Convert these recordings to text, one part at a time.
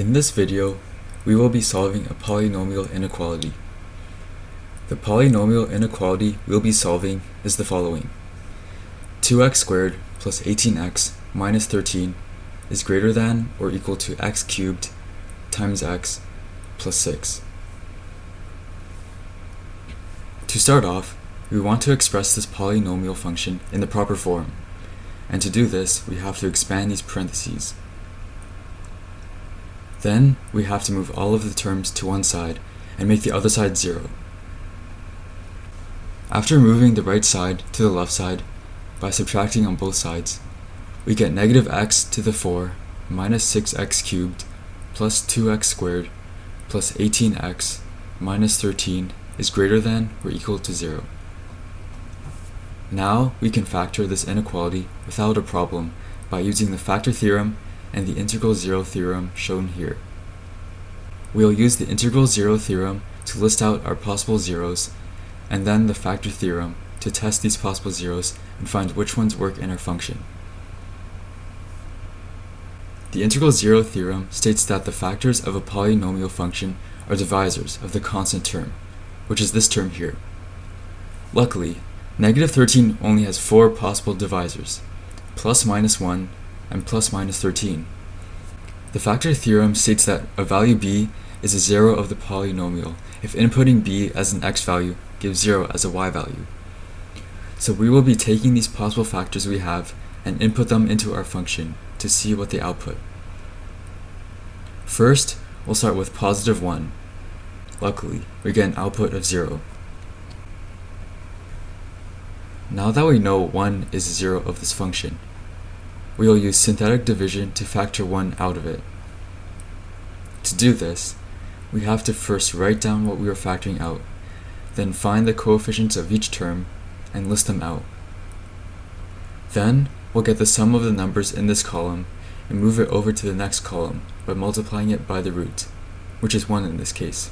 In this video, we will be solving a polynomial inequality. The polynomial inequality we'll be solving is the following. 2x squared plus 18x minus 13 is greater than or equal to x cubed times x plus 6. To start off, we want to express this polynomial function in the proper form, and to do this, we have to expand these parentheses. Then, we have to move all of the terms to one side and make the other side 0. After moving the right side to the left side by subtracting on both sides, we get negative x to the 4 minus 6x cubed plus 2x squared plus 18x minus 13 is greater than or equal to 0. Now we can factor this inequality without a problem by using the factor theorem and the integral zero theorem shown here. We'll use the integral zero theorem to list out our possible zeros, and then the factor theorem to test these possible zeros and find which ones work in our function. The integral zero theorem states that the factors of a polynomial function are divisors of the constant term, which is this term here. Luckily, negative 13 only has 4 possible divisors, plus minus 1 and plus minus 13. The factor theorem states that a value b is a 0 of the polynomial if inputting b as an x value gives 0 as a y value. So we will be taking these possible factors we have and input them into our function to see what they output. First, we'll start with positive 1. Luckily, we get an output of 0. Now that we know 1 is 0 of this function, we will use synthetic division to factor 1 out of it. To do this, we have to first write down what we are factoring out, then find the coefficients of each term and list them out. Then, we'll get the sum of the numbers in this column and move it over to the next column by multiplying it by the root, which is 1 in this case.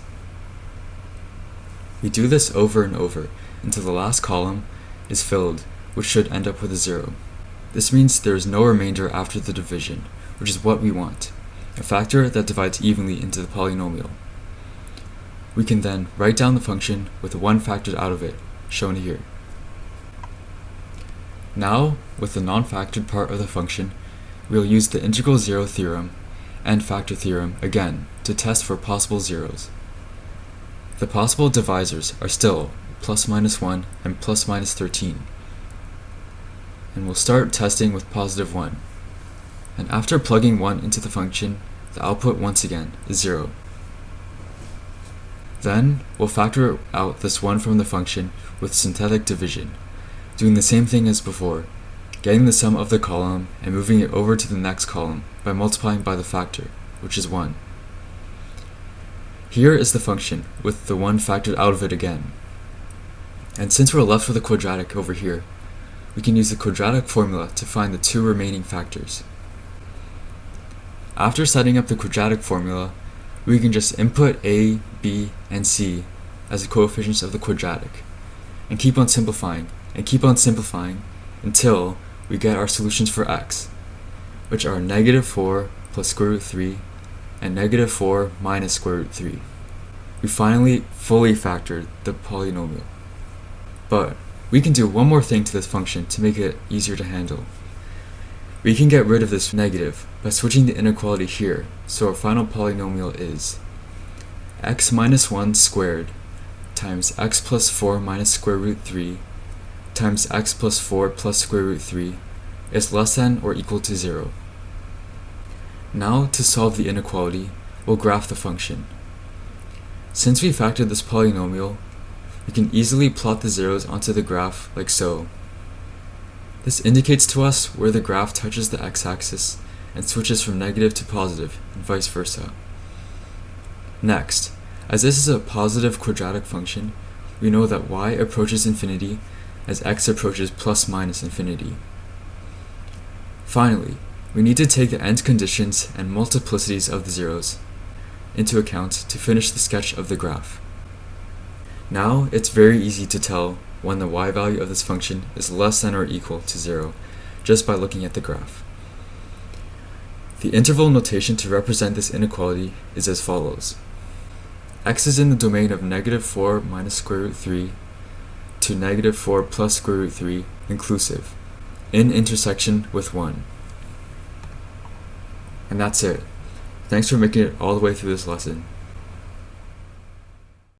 We do this over and over until the last column is filled, which should end up with a 0. This means there is no remainder after the division, which is what we want, a factor that divides evenly into the polynomial. We can then write down the function with 1 factored out of it, shown here. Now, with the non-factored part of the function, we will use the integral zero theorem and factor theorem again to test for possible zeros. The possible divisors are still plus minus 1 and plus minus 13. And we'll start testing with positive 1. And after plugging 1 into the function, the output once again is 0. Then, we'll factor out this 1 from the function with synthetic division, doing the same thing as before, getting the sum of the column and moving it over to the next column by multiplying by the factor, which is 1. Here is the function with the 1 factored out of it again. And since we're left with a quadratic over here, we can use the quadratic formula to find the 2 remaining factors. After setting up the quadratic formula, we can just input a, b, and c as the coefficients of the quadratic, and keep on simplifying until we get our solutions for x, which are negative 4 plus square root 3 and negative 4 minus square root 3. We finally fully factored the polynomial. But we can do one more thing to this function to make it easier to handle. We can get rid of this negative by switching the inequality here, so our final polynomial is x minus 1 squared times x plus 4 minus square root 3 times x plus 4 plus square root 3 is less than or equal to 0. Now, to solve the inequality, we'll graph the function. Since we factored this polynomial, we can easily plot the zeros onto the graph like so. This indicates to us where the graph touches the x-axis and switches from negative to positive, and vice versa. Next, as this is a positive quadratic function, we know that y approaches infinity as x approaches plus minus infinity. Finally, we need to take the end conditions and multiplicities of the zeros into account to finish the sketch of the graph. Now, it's very easy to tell when the y value of this function is less than or equal to 0 just by looking at the graph. The interval notation to represent this inequality is as follows. X is in the domain of -4 minus square root 3 to -4 plus square root 3 inclusive, in intersection with 1. And that's it. Thanks for making it all the way through this lesson.